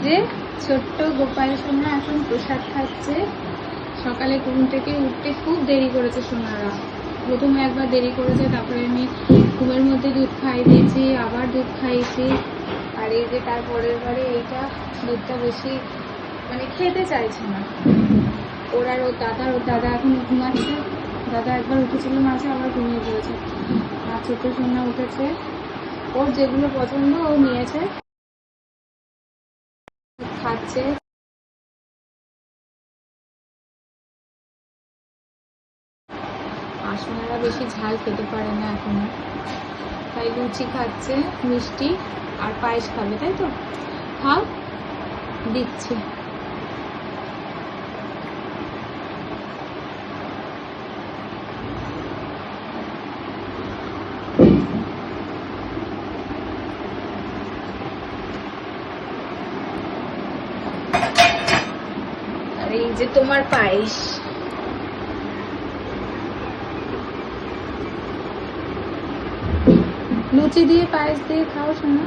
যে ছোট্ট গোপাল সোনা এখন প্রসাদ খাচ্ছে। সকালে ঘুম থেকে উঠতে খুব দেরি করেছে সোনারা। প্রথমে একবার দেরি করেছে, তারপরে আমি ঘুমের মধ্যে দুধ খাইয়ে দিয়েছি, আবার দুধ খাইয়েছি। আর এই যে তারপরের বারে এইটা দুধটা বেশি মানে খেতে চাইছে না। ওর দাদা এখন ঘুমাচ্ছে। দাদা একবার উঠেছিল মাঝে, আবার ঘুমিয়ে পড়েছে। আর ছোট সোনা উঠেছে, ওর যেগুলো পছন্দ ও নিয়েছে, খাচ্ছে। আর সোনারা বেশি ঝাল খেতে পারে না এখনো, তাই লুচি খাচ্ছে, মিষ্টি আর পায়েস খাবে, তাই তো? খাও, দিচ্ছি। আর এই যে তোমার পায়েস। লুচি দিয়ে পায়েস দিয়ে খাও শোনা।